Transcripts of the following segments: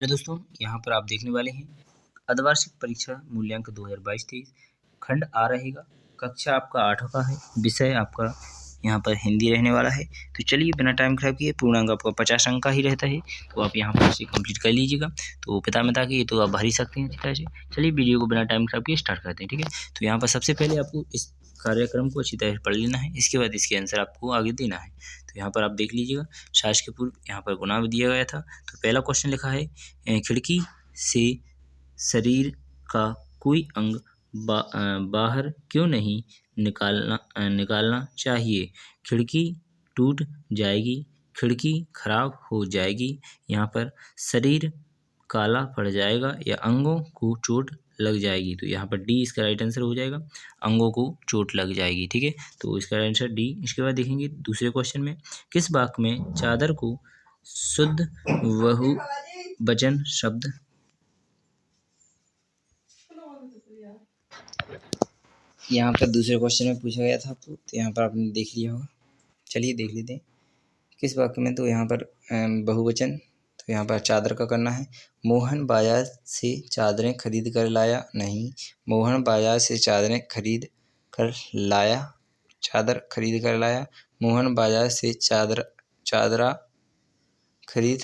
तो दोस्तों यहाँ पर आप देखने वाले हैं अर्धवार्षिक परीक्षा मूल्यांकन 2022-23 खंड आ रहेगा। कक्षा आपका 8 का है, विषय आपका यहाँ पर हिंदी रहने वाला है। तो चलिए बिना टाइम खराब किए, पूर्णांक आपका 50 अंक का ही रहता है, तो आप यहाँ पर इसे कंप्लीट कर लीजिएगा। तो पिता माता की ये तो आप भर ही सकते हैं अच्छी तरह से। चलिए वीडियो को बिना टाइम खराब किए स्टार्ट करते हैं, ठीक है। तो यहाँ पर सबसे पहले आपको इस कार्यक्रम को अच्छी तरह से पढ़ लेना है, इसके बाद इसके आंसर आपको आगे देना है। तो यहाँ पर आप देख लीजिएगा, शासकीय पूर्व यहाँ पर गुना भी दिया गया था। तो पहला क्वेश्चन लिखा है, खिड़की से शरीर का कोई अंग बाहर क्यों नहीं निकालना चाहिए। खिड़की टूट जाएगी, खिड़की खराब हो जाएगी, यहाँ पर शरीर काला पड़ जाएगा या अंगों को चोट लग जाएगी। तो यहाँ पर डी इसका राइट आंसर हो जाएगा, अंगों को चोट लग जाएगी, ठीक है। तो इसका राइट आंसर डी। इसके बाद देखेंगे दूसरे क्वेश्चन में, किस वाक्य में चादर को शुद्ध बहुवचन शब्द यहाँ पर दूसरे क्वेश्चन में पूछा गया था आपको, तो यहाँ पर आपने देख लिया होगा। चलिए देख लेते हैं किस वाक्य में। तो यहाँ पर बहुवचन, तो यहाँ पर चादर का करना है। मोहन बाजार से चादरें खरीद कर लाया नहीं, मोहन बाजार से चादरें खरीद कर लाया, चादर खरीद कर लाया। मोहन बाजार से चादरा खरीद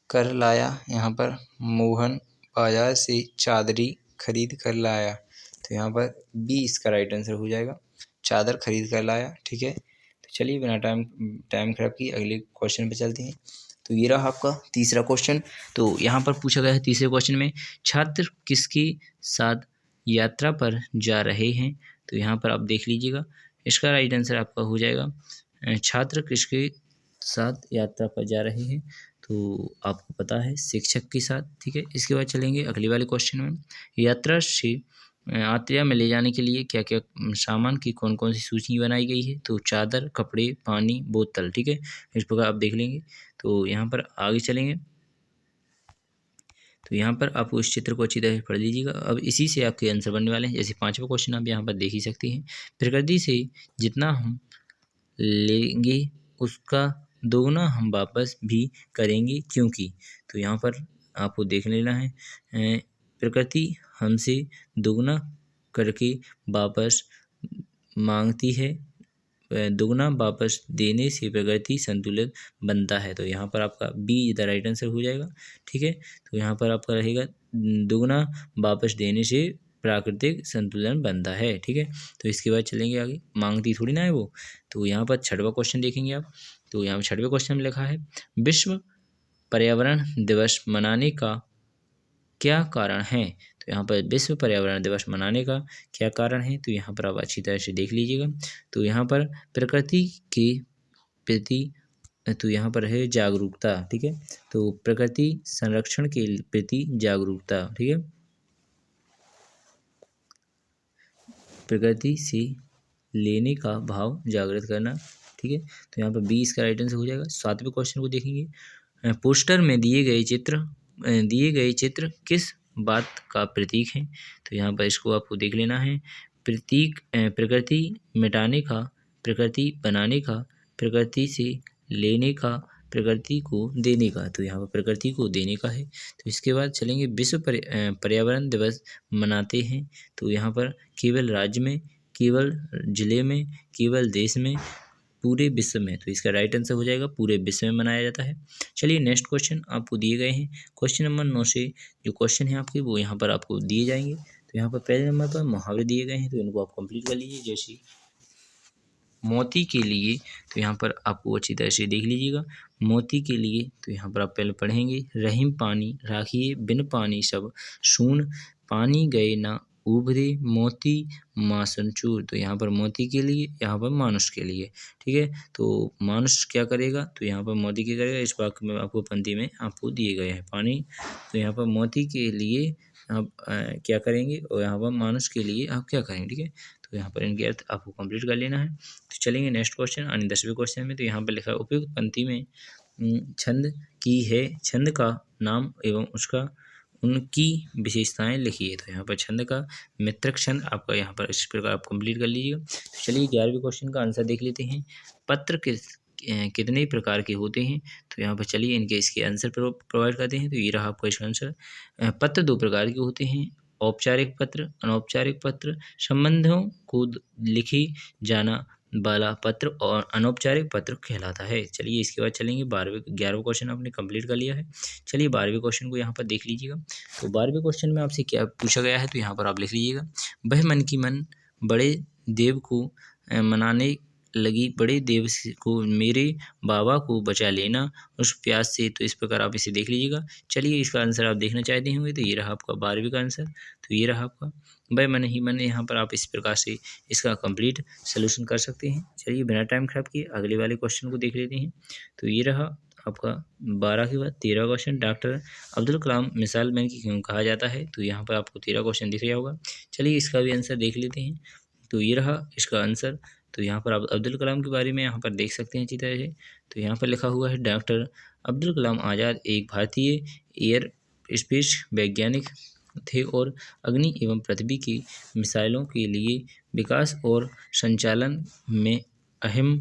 कर लाया, यहाँ पर मोहन बाजार से चादरी खरीद कर लाया। तो यहाँ पर बी इसका राइट आंसर हो जाएगा, चादर खरीद कर लाया, ठीक है। तो चलिए बिना टाइम खराब किए अगले क्वेश्चन पे चलते हैं। तो ये रहा आपका तीसरा क्वेश्चन। तो यहाँ पर पूछा गया है तीसरे क्वेश्चन में, छात्र किसके साथ यात्रा पर जा रहे हैं। तो यहाँ पर आप देख लीजिएगा, इसका राइट आंसर आपका हो जाएगा, छात्र किसके साथ यात्रा पर जा रहे हैं। तो आपको पता है शिक्षक के साथ, ठीक है। इसके बाद चलेंगे अगले वाले क्वेश्चन में, यात्रा में ले जाने के लिए क्या क्या सामान की कौन कौन सी सूची बनाई गई है। तो चादर, कपड़े, पानी, बोतल, ठीक है। इस प्रकार आप देख लेंगे। तो यहाँ पर आगे चलेंगे, तो यहाँ पर आप उस चित्र को अच्छी तरह से पढ़ लीजिएगा। अब इसी से आपके आंसर बनने वाले हैं। जैसे पांचवा क्वेश्चन आप यहाँ पर देख ही सकते हैं, प्रकृति से जितना हम लेंगे उसका दोगुना हम वापस भी करेंगे, क्योंकि। तो यहाँ पर आपको देख लेना है, प्रकृति हमसे दोगुना करके वापस मांगती है, दोगुना वापस देने से प्रकृति संतुलित बनता है। तो यहाँ पर आपका बी द राइट आंसर हो जाएगा, ठीक है। तो यहाँ पर आपका रहेगा, दोगुना वापस देने से प्राकृतिक संतुलन बनता है, ठीक है। तो इसके बाद चलेंगे आगे, मांगती थोड़ी ना है वो। तो यहाँ पर छठवां क्वेश्चन देखेंगे आप। तो यहाँ पर छठवें क्वेश्चन में लिखा है, विश्व पर्यावरण दिवस मनाने का क्या कारण है। तो यहाँ पर विश्व पर्यावरण दिवस मनाने का क्या कारण है। तो यहाँ पर आप अच्छी तरह से देख लीजिएगा। तो यहाँ पर प्रकृति के प्रति, तो यहाँ पर है जागरूकता, ठीक है। तो प्रकृति संरक्षण के प्रति जागरूकता, ठीक है, प्रकृति से लेने का भाव जागृत करना, ठीक है। तो यहाँ पर बी इसका राइट आंसर हो जाएगा। सातवें क्वेश्चन को देखेंगे, पोस्टर में दिए गए चित्र किस बात का प्रतीक है। तो यहाँ पर इसको आपको देख लेना है, प्रतीक प्रकृति मिटाने का, प्रकृति बनाने का, प्रकृति से लेने का, प्रकृति को देने का। तो यहाँ पर प्रकृति को देने का है। तो इसके बाद चलेंगे, विश्व पर्यावरण दिवस मनाते हैं। तो यहाँ पर केवल राज्य में, केवल जिले में, केवल देश में, पूरे विश्व में। तो इसका राइट आंसर हो जाएगा, पूरे विश्व में मनाया जाता है। चलिए नेक्स्ट क्वेश्चन आपको दिए गए हैं, क्वेश्चन नंबर 9 से जो क्वेश्चन है आपके वो यहाँ पर आपको दिए जाएंगे। तो यहाँ पर पहले नंबर पर मुहावरे दिए गए हैं, तो इनको आप कंप्लीट कर लीजिए। जैसे मोती के लिए, तो यहाँ पर आपको अच्छी तरह से देख लीजिएगा, मोती के लिए। तो यहाँ पर आप पहले पढ़ेंगे, रहीम पानी राखिए बिन पानी सब सून, पानी गए ना उभरे मोती मासन चूर। तो यहाँ पर मोती के लिए, यहाँ पर मानुष के लिए, ठीक है। तो मानुष क्या करेगा, तो यहाँ पर मोती क्या करेगा, इस वाक्य में आपको पंक्ति में आपको दिए गए हैं पानी। तो यहाँ पर मोती के लिए आप क्या करेंगे, और यहाँ पर मानुष के लिए आप क्या करेंगे, ठीक है। तो यहाँ पर इनके अर्थ आपको कंप्लीट कर लेना है। तो चलेंगे नेक्स्ट क्वेश्चन, यानी 10वें क्वेश्चन में। तो यहाँ पर लिखा है, उपयुक्त पंक्ति में छंद की है, छंद का नाम एवं उनकी विशेषताएं लिखिए। तो यहाँ पर छंद का मित्रक छंद आपका यहाँ पर इस प्रकार आप कंप्लीट कर लीजिएगा। तो चलिए 11वें क्वेश्चन का आंसर देख लेते हैं, पत्र कितने प्रकार के होते हैं? तो यहाँ पर चलिए इनके इसके आंसर प्रोवाइड करते हैं। तो ये रहा आपका इसका आंसर। पत्र दो प्रकार के होते हैं, औपचारिक पत्र, अनौपचारिक पत्र। संबंधों को लिखी जाना वाला पत्र और अनौपचारिक पत्र कहलाता है। चलिए इसके बाद चलेंगे 11वां क्वेश्चन आपने कंप्लीट कर लिया है। चलिए 12वें क्वेश्चन को यहाँ पर देख लीजिएगा। तो 12वें क्वेश्चन में आपसे क्या पूछा गया है, तो यहाँ पर आप लिख लीजिएगा। वह मन की मन बड़े देव को मनाने लगी, बड़े देव को मेरे बाबा को बचा लेना उस प्यास से। तो इस प्रकार आप इसे देख लीजिएगा। चलिए इसका आंसर आप देखना चाहते होंगे, तो ये रहा आपका 12वीं का आंसर। तो ये रहा आपका वह मन ही मन। यहाँ पर आप इस प्रकार से इसका कंप्लीट सोल्यूशन कर सकते हैं। चलिए बिना टाइम खराब किए अगले वाले क्वेश्चन को देख लेते हैं। तो ये रहा आपका 12 के बाद 13वां question. Doctor Abdul Kalam missile man क्यों कहा जाता है? तो यहाँ पर आपको 13 क्वेश्चन दिख रहा होगा। चलिए इसका भी आंसर देख लेते हैं। तो ये रहा इसका आंसर। तो यहाँ पर आप अब्दुल कलाम के बारे में यहाँ पर देख सकते हैं अच्छी तरह से। तो यहाँ पर लिखा हुआ है, डॉक्टर अब्दुल कलाम आज़ाद एक भारतीय एयर स्पेस वैज्ञानिक थे और अग्नि एवं पृथ्वी की मिसाइलों के लिए विकास और संचालन में अहम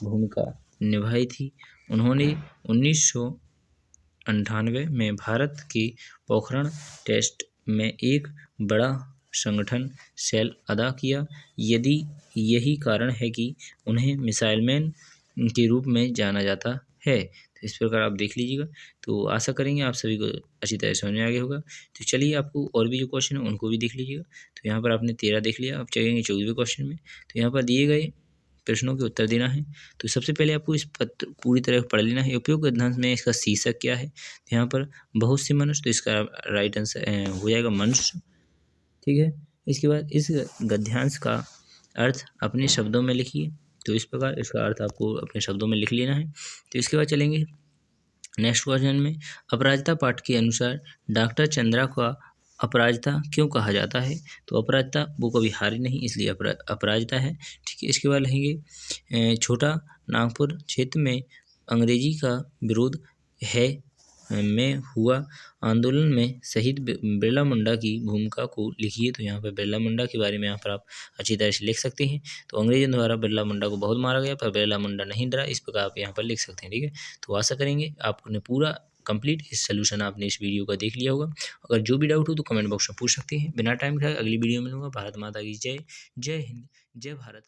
भूमिका निभाई थी। उन्होंने 1998 में भारत के पोखरण टेस्ट में एक बड़ा संगठन सेल अदा किया। यदि यही कारण है कि उन्हें मिसाइल मैन के रूप में जाना जाता है। तो इस प्रकार आप देख लीजिएगा। तो आशा करेंगे आप सभी को अच्छी तरह समझ में आ गया होगा। तो चलिए आपको और भी जो क्वेश्चन है उनको भी देख लीजिएगा। तो यहाँ पर आपने 13 देख लिया, आप चलेंगे 14वें क्वेश्चन में। तो यहाँ पर दिए गए प्रश्नों के उत्तर देना है। तो सबसे पहले आपको इस पत्र पूरी तरह पढ़ लेना है। उपयुक्त गद्यांश में इसका शीर्षक क्या है? तो यहाँ पर बहुत से मनुष्य, तो इसका राइट आंसर हो जाएगा मनुष्य। ठीक है, इसके बाद इस गद्यांश का अर्थ अपने शब्दों में लिखिए। तो इस प्रकार इसका अर्थ आपको अपने शब्दों में लिख लेना है। तो इसके बाद चलेंगे नेक्स्ट क्वेश्चन में। अपराजिता पाठ के अनुसार डॉक्टर चंद्रा का अपराजिता क्यों कहा जाता है? तो अपराजिता वो कभी हारी नहीं, इसलिए अपराजिता है। ठीक है, इसके बाद लिखेंगे छोटा नागपुर क्षेत्र में अंग्रेजी का विरोध है में हुआ आंदोलन में शहीद बिरला मुंडा की भूमिका को लिखिए। तो यहाँ पर बिरला मुंडा के बारे में यहाँ पर आप अच्छी तरह से लिख सकते हैं। तो अंग्रेजों द्वारा बिरला मुंडा को बहुत मारा गया, पर बिरला मुंडा नहीं डरा। इस प्रकार आप यहाँ पर लिख सकते हैं। ठीक है, तो आशा करेंगे आपने पूरा कंप्लीट इस सोल्यूशन आपने इस वीडियो का देख लिया होगा। अगर जो भी डाउट हो तो कमेंट बॉक्स में पूछ सकते हैं। बिना टाइम खाए अगली वीडियो में मिलूंगा। भारत माता की जय। जय हिंद, जय भारत।